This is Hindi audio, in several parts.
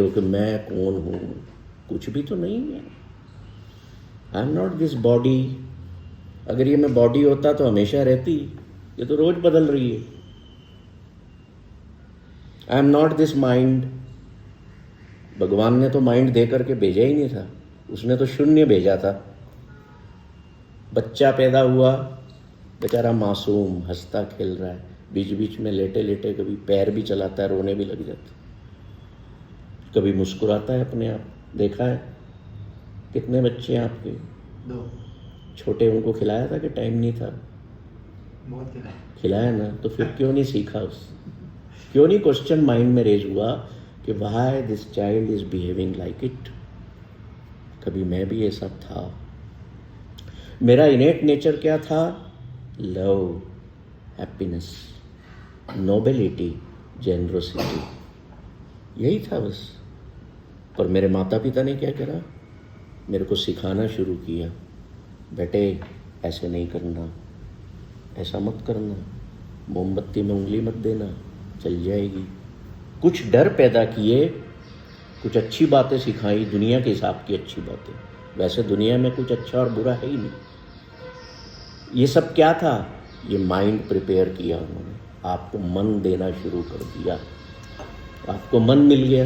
हो कि मैं कौन हूँ, कुछ भी तो नहीं है। I am not this body. अगर ये मैं बॉडी होता तो हमेशा रहती, ये तो रोज बदल रही है। I am not this mind. भगवान ने तो माइंड दे करके भेजा ही नहीं था, उसने तो शून्य भेजा था। बच्चा पैदा हुआ, बेचारा मासूम हंसता खेल रहा है, बीच बीच में लेटे लेटे कभी पैर भी चलाता है, रोने भी लग जाता है, कभी मुस्कुराता है अपने आप। देखा है? कितने बच्चे हैं आपके? 2। छोटे, उनको खिलाया था कि टाइम नहीं था? बहुत खिलाया ना, तो फिर क्यों नहीं सीखा क्यों नहीं क्वेश्चन माइंड में रेज हुआ कि why this child is behaving like it? कभी मैं भी ऐसा था। मेरा इनेट नेचर क्या था? लव, हैप्पीनेस, नोबेलिटी, जेनरोसिटी, यही था बस। पर मेरे माता पिता ने क्या करा? मेरे को सिखाना शुरू किया, बेटे ऐसे नहीं करना, ऐसा मत करना, मोमबत्ती में उंगली मत देना, चल जाएगी। कुछ डर पैदा किए, कुछ अच्छी बातें सिखाई, दुनिया के हिसाब की अच्छी बातें। वैसे दुनिया में कुछ अच्छा और बुरा है ही नहीं। ये सब क्या था? ये माइंड प्रिपेयर किया उन्होंने, आपको मन देना शुरू कर दिया, आपको मन मिल गया।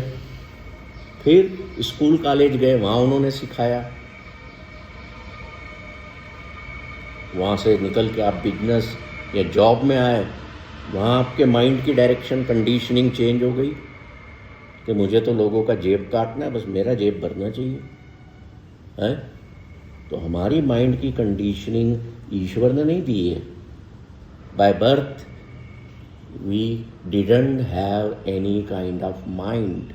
फिर स्कूल कॉलेज गए, वहाँ उन्होंने सिखाया, वहाँ से निकल के आप बिजनेस या जॉब में आए, वहाँ आपके माइंड की डायरेक्शन, कंडीशनिंग चेंज हो गई कि मुझे तो लोगों का जेब काटना है, बस मेरा जेब भरना चाहिए है। तो हमारी माइंड की कंडीशनिंग ईश्वर ने नहीं दी है। By birth we didn't have any kind of mind.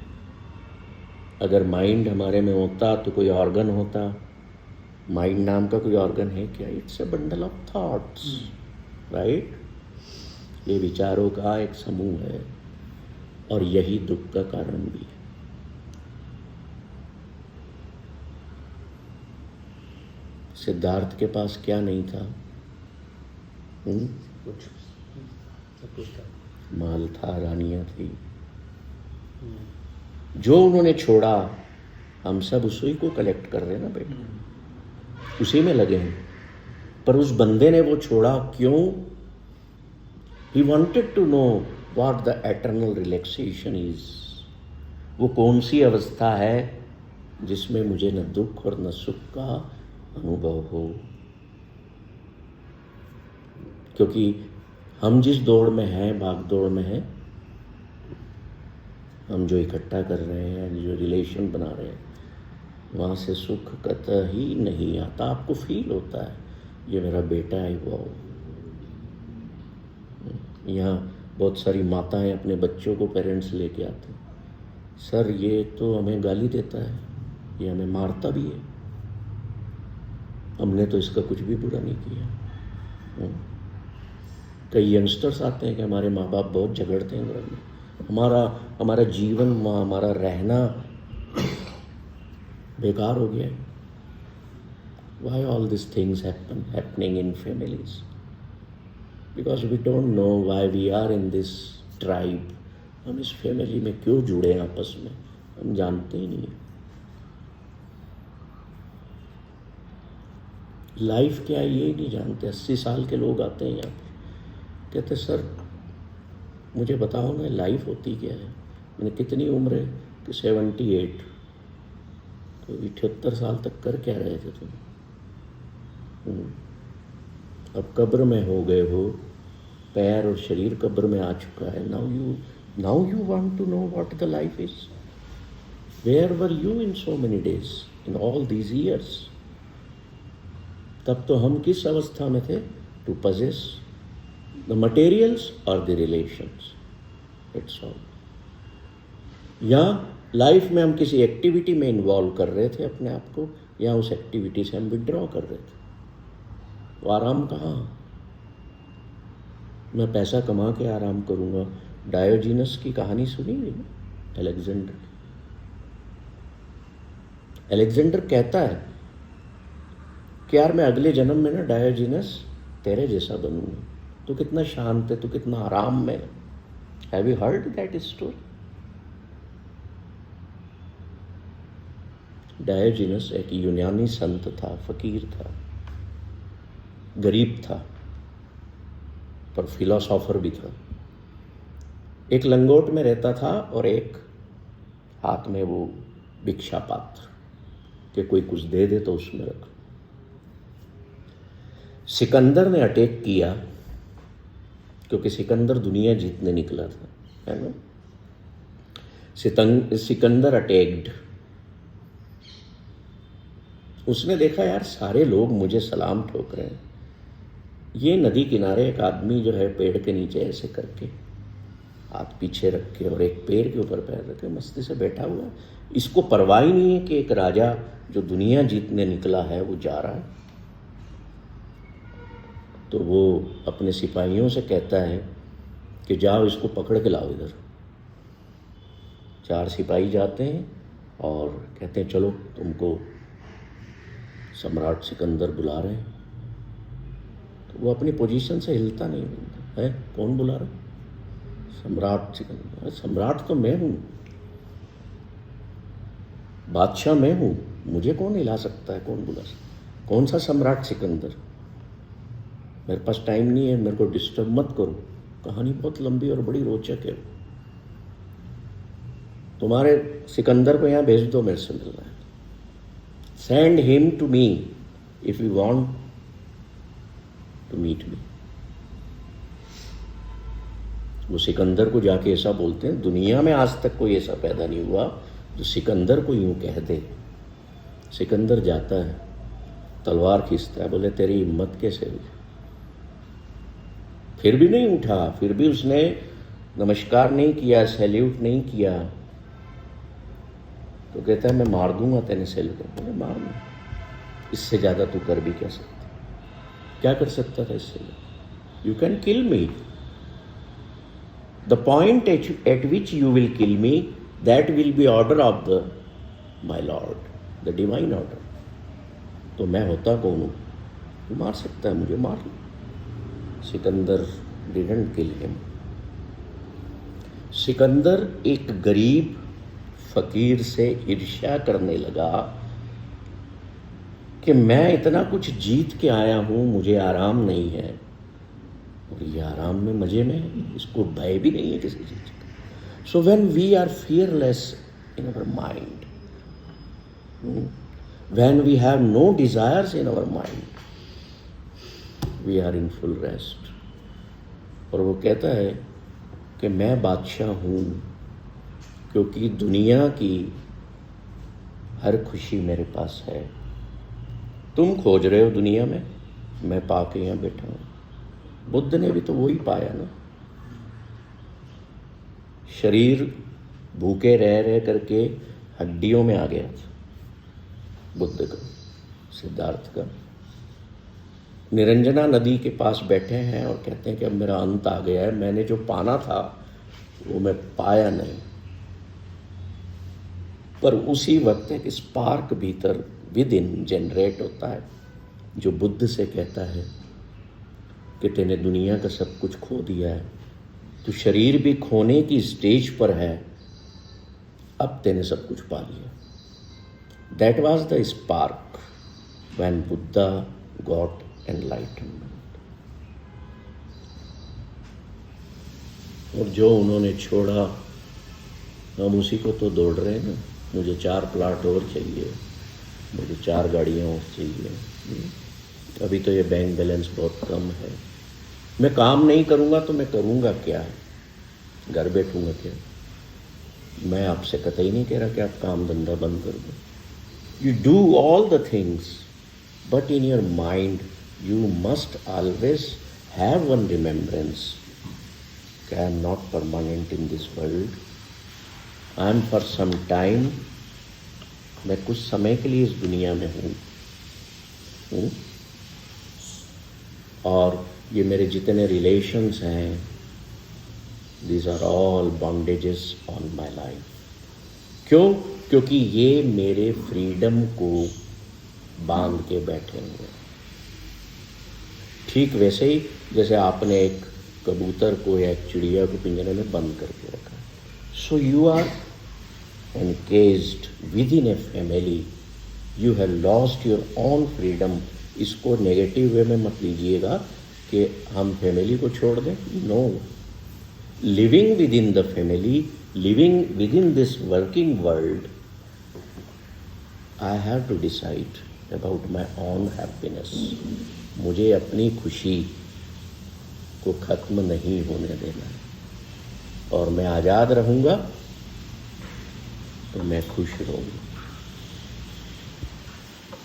अगर माइंड हमारे में होता तो कोई ऑर्गन होता। माइंड नाम का कोई ऑर्गन है क्या? It's a bundle of thoughts, right? ये विचारों का एक समूह है, और यही दुख का कारण भी है। सिद्धार्थ के पास क्या नहीं था? कुछ सब कुछ था। माल था, रानियां थी, जो उन्होंने छोड़ा हम सब उसी को कलेक्ट कर रहे हैं ना बेटा, उसी में लगे हैं। पर उस बंदे ने वो छोड़ा क्यों? He wanted to know what the eternal relaxation is. वो कौन सी अवस्था है जिसमें मुझे न दुख और न सुख का अनुभव हो। क्योंकि हम जिस दौड़ में हैं, भाग दौड़ में हैं, हम जो इकट्ठा कर रहे हैं, जो रिलेशन बना रहे हैं, वहाँ से सुख कतई नहीं आता। आपको फील होता है ये मेरा बेटा है। वो यहाँ बहुत सारी माताएं अपने बच्चों को पेरेंट्स लेके आते हैं, सर ये तो हमें गाली देता है, ये हमें मारता भी है, हमने तो इसका कुछ भी बुरा नहीं किया। कई यंगस्टर्स आते हैं कि हमारे माँ बाप बहुत झगड़ते हैं घर में, हमारा जीवन, हमारा रहना बेकार हो गया। Why all these things happening in families? Because we don't know why we are in this tribe. हम इस फैमिली में क्यों जुड़े हैं आपस में, हम जानते ही नहीं। लाइफ क्या है ये नहीं जानते। 80 साल के लोग आते हैं यहाँ पे, कहते सर मुझे बताओ ना लाइफ होती क्या है। मैंने कितनी उम्र है कि 78। तो 78 साल तक कर क्या रहे थे तुम? अब कब्र में हो गए हो, पैर और शरीर कब्र में आ चुका है। Now you want to know what the life is. Where were you in so many days, in all these years? तब तो हम किस अवस्था में थे? टू पजेस द मटेरियल्स और द रिलेशंस, इट्स ऑल। या लाइफ में हम किसी एक्टिविटी में इन्वॉल्व कर रहे थे अपने आप को, या उस एक्टिविटी से हम विड्रॉ कर रहे थे। वो आराम कहाँ? मैं पैसा कमा के आराम करूँगा। डायोजीनस की कहानी सुनी हुई ना, अलेक्जेंडर कहता है कि यार मैं अगले जन्म में ना डायोजीनस तेरे जैसा बनूंगा। तू कितना शांत है, तू कितना आराम में। Have you heard that story? Diogenes एक यूनानी संत था, फकीर था, गरीब था, पर फिलोसोफर भी था। एक लंगोट में रहता था और एक हाथ में वो भिक्षा पात्र कि कोई कुछ दे दे तो उसमें रख। सिकंदर ने अटैक किया, क्योंकि सिकंदर दुनिया जीतने निकला था, है ना। सिकंदर अटैक्ड। उसने देखा यार सारे लोग मुझे सलाम ठोक रहे हैं, ये नदी किनारे एक आदमी जो है पेड़ के नीचे ऐसे करके हाथ पीछे रख के और एक पेड़ के ऊपर पैर रख के मस्ती से बैठा हुआ है, इसको परवाह ही नहीं है कि एक राजा जो दुनिया जीतने निकला है वो जा रहा है। तो वो अपने सिपाहियों से कहता है कि जाओ इसको पकड़ के लाओ इधर। 4 सिपाही जाते हैं और कहते हैं चलो तुमको सम्राट सिकंदर बुला रहे हैं। तो वो अपनी पोजीशन से हिलता नहीं है। कौन बुला रहा? सम्राट सिकंदर। सम्राट तो मैं हूँ, बादशाह मैं हूँ, मुझे कौन हिला सकता है, कौन बुला सकता है? कौन सा सम्राट सिकंदर? मेरे पास टाइम नहीं है, मेरे को डिस्टर्ब मत करो, कहानी बहुत लंबी और बड़ी रोचक है। तुम्हारे सिकंदर को यहाँ भेज दो, मेरे से मिलना है। Send him to me if you want to meet me. वो सिकंदर को जाके ऐसा बोलते हैं, दुनिया में आज तक कोई ऐसा पैदा नहीं हुआ जो सिकंदर को यूं कह दे। सिकंदर जाता है, तलवार खींचता है, बोले तेरी हिम्मत कैसे हुई? फिर भी नहीं उठा, फिर भी उसने नमस्कार नहीं किया, सैल्यूट नहीं किया। तो कहता है मैं मार दूंगा तेने सैल्यूट। बोले मार, इससे ज़्यादा तू कर भी क्या सकता? क्या कर सकता था इससे? You can kill me. The point eight which you will kill me, that will be order of the my lord, the divine order. तो मैं होता कौन हूँ? तू मार सकता है मुझे, मार। Sikandar didn't kill him. Sikandar एक गरीब फकीर से ईर्ष्या करने लगा कि मैं इतना कुछ जीत के आया हूं, मुझे आराम नहीं है, और ये आराम में मजे में है, इसको भय भी नहीं है किसी चीज का। So when we are fearless in our mind, when we have no desires in our mind, we are in full rest. और वो कहता है कि मैं बादशाह हूँ क्योंकि दुनिया की हर खुशी मेरे पास है। तुम खोज रहे हो दुनिया में, मैं पाके यहाँ बैठा हूँ। बुद्ध ने भी तो वही पाया ना। शरीर भूखे रह रह करके हड्डियों में आ गया था बुद्ध का, सिद्धार्थ का। निरंजना नदी के पास बैठे हैं और कहते हैं कि अब मेरा अंत आ गया है, मैंने जो पाना था वो मैं पाया नहीं। पर उसी वक्त एक स्पार्क भीतर विद इन जनरेट होता है जो बुद्ध से कहता है कि तेने दुनिया का सब कुछ खो दिया है, तू शरीर भी खोने की स्टेज पर है, अब तेने सब कुछ पा लिया। That was the spark when Buddha got enlightenment. और जो उन्होंने छोड़ा, हम उसी को तो दौड़ रहे हैं ना। मुझे 4 प्लाट और चाहिए, मुझे 4 गाड़ियाँ और चाहिए। अभी तो ये बैंक बैलेंस बहुत कम है, मैं काम नहीं करूँगा तो मैं करूँगा क्या? घर बैठूँगा क्या? मैं आपसे कतई नहीं कह रहा कि आप काम धंधा बंद कर दो। You do all the things, but in your mind you must always have one remembrance that I am not permanent in this world. I am for some time, मैं कुछ समय के लिए इस दुनिया में हूँ। और ये मेरे जितने रिलेशंस हैं, these are all bondages on my life. क्यों? क्योंकि ये मेरे फ्रीडम को बांध के बैठे हुए हैं। ठीक वैसे ही जैसे आपने एक कबूतर को या एक चिड़िया को पिंजरे में बंद करके रखा। So you are encaged within a family you have lost your own freedom. इसको नेगेटिव वे में मत लीजिएगा कि हम फैमिली को छोड़ दें। No, living within the family, living within this working world, I have to decide about my own happiness. मुझे अपनी खुशी को ख़त्म नहीं होने देना है, और मैं आज़ाद रहूँगा तो मैं खुश रहूँगा।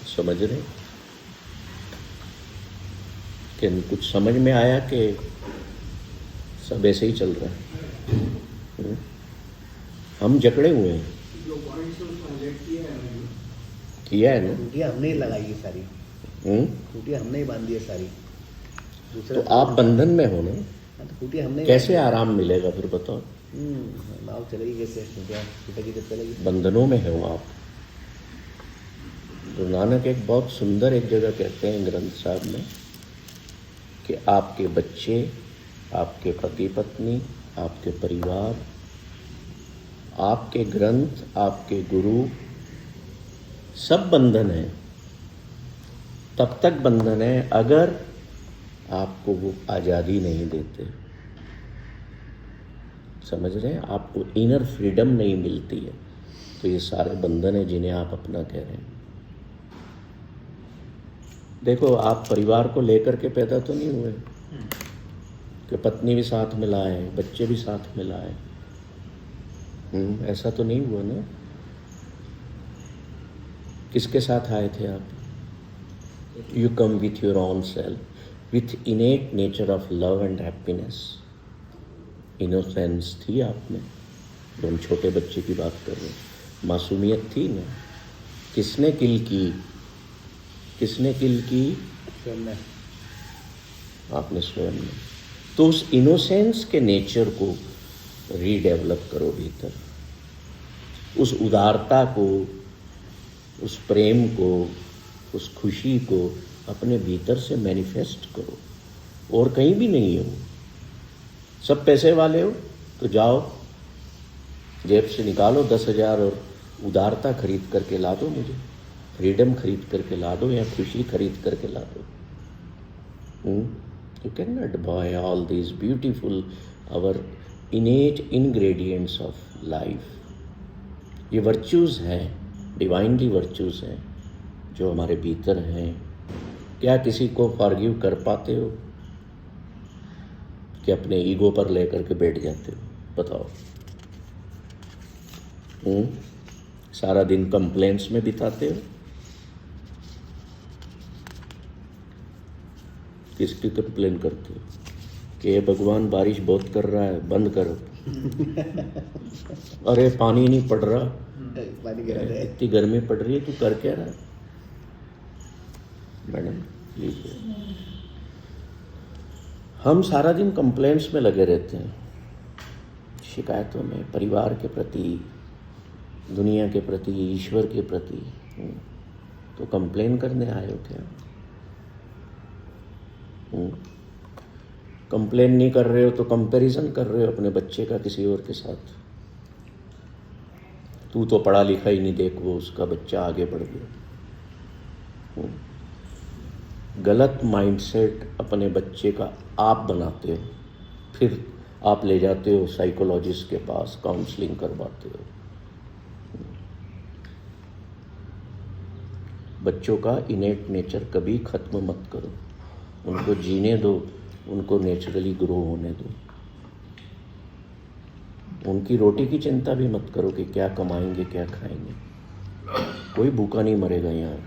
समझ रहे कि कुछ समझ में आया कि सब ऐसे ही चल रहा है? हम जकड़े हुए हैं, किया है ना। टूटियाँ हमने ही लगाई है सारी, टूटियाँ हमने ही बांधी है सारी। तो आप बंधन में हो ना, तो टूटियाँ हमने कैसे आराम मिलेगा फिर बताओ? नाव चलेगी कैसे, टूटियाँ टूटेगी जब चलेगी। बंधनों में हो आप। गुरु नानक एक बहुत सुंदर एक जगह कहते हैं ग्रंथ साहब में कि आपके बच्चे, आपके पति पत्नी, आपके परिवार, आपके ग्रंथ, आपके गुरु, सब बंधन है। तब तक बंधन है अगर आपको वो आज़ादी नहीं देते। समझ रहे हैं? आपको इनर फ्रीडम नहीं मिलती है, तो ये सारे बंधन है जिन्हें आप अपना कह रहे हैं। देखो, आप परिवार को लेकर के पैदा तो नहीं हुए कि पत्नी भी साथ में लाए, बच्चे भी साथ में लाए। ऐसा तो नहीं हुआ ना। किसके साथ आए थे आप? You come with your own self, with इनेट nature of love and happiness. Innocence थी आप में, जो हम छोटे बच्चे की बात कर रहे हैं, मासूमियत थी ना। किसने किल की? किसने किल की? स्वयं। आपने स्वयं ने। तो उस इनोसेंस के नेचर को रीडेवलप करो भीतर, उस उदारता को, उस प्रेम को, उस खुशी को अपने भीतर से मैनिफेस्ट करो। और कहीं भी नहीं हो। सब पैसे वाले हो तो जाओ जेब से निकालो 10,000 और उदारता खरीद करके ला दो मुझे, फ्रीडम खरीद करके ला दो, या खुशी खरीद करके ला दो। You can not buy all these beautiful our innate ingredients of life. ये वर्च्यूज़ हैं, डिवाइनली वर्च्यूज़ हैं जो हमारे भीतर हैं। क्या किसी को फॉरगिव कर पाते हो कि अपने ईगो पर लेकर के बैठ जाते हो? बताओ। सारा दिन कंप्लेंट्स में बिताते हो। किसकी कंप्लेन करते हो कि भगवान बारिश बहुत कर रहा है, बंद करो। अरे पानी नहीं पड़ रहा, पानी गिरा रहा है, इतनी गर्मी पड़ रही है, तू कर क्या रहा है? मैडम लीजिए। हम सारा दिन कंप्लेंट्स में लगे रहते हैं, शिकायतों में, परिवार के प्रति, दुनिया के प्रति, ईश्वर के प्रति। तो कंप्लेन करने आए हो क्या? कंप्लेन नहीं कर रहे हो तो कंपैरिजन कर रहे हो अपने बच्चे का किसी और के साथ। तू तो पढ़ा लिखा ही नहीं, देख वो उसका बच्चा आगे बढ़ गया। गलत माइंडसेट अपने बच्चे का आप बनाते हो, फिर आप ले जाते हो साइकोलॉजिस्ट के पास, काउंसलिंग करवाते हो। बच्चों का इनेट नेचर कभी ख़त्म मत करो, उनको जीने दो, उनको नेचुरली ग्रो होने दो। उनकी रोटी की चिंता भी मत करो कि क्या कमाएंगे, क्या खाएंगे। कोई भूखा नहीं मरेगा यहाँ।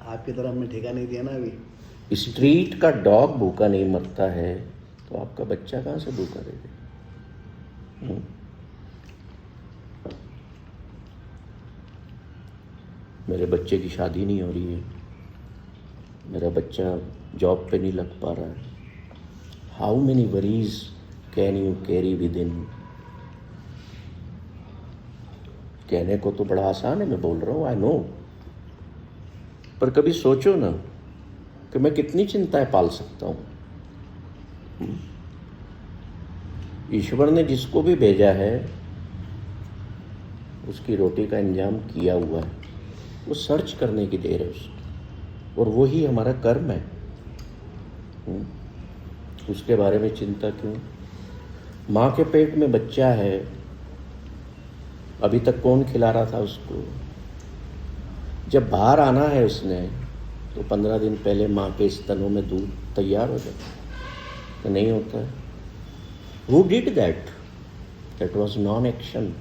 आपकी तरह हमने ठेका नहीं दिया ना अभी। स्ट्रीट का डॉग भूखा नहीं मरता है, तो आपका बच्चा कहाँ से भूखा रहेगा? मेरे बच्चे की शादी नहीं हो रही है, मेरा बच्चा जॉब पे नहीं लग पा रहा है। How many worries can you carry with in? कहने को तो बड़ा आसान है, मैं बोल रहा हूँ, आई नो, पर कभी सोचो ना कि मैं कितनी चिंताएं पाल सकता हूँ। ईश्वर ने जिसको भी भेजा है उसकी रोटी का इंतजाम किया हुआ है। वो सर्च करने की देर है उसको, और वही हमारा कर्म है। उसके बारे में चिंता क्यों? माँ के पेट में बच्चा है, अभी तक कौन खिला रहा था उसको? जब बाहर आना है उसने, तो 15 दिन पहले माँ के स्तनों में दूध तैयार हो जाता, तो नहीं होता है। Who did that? That was non-action.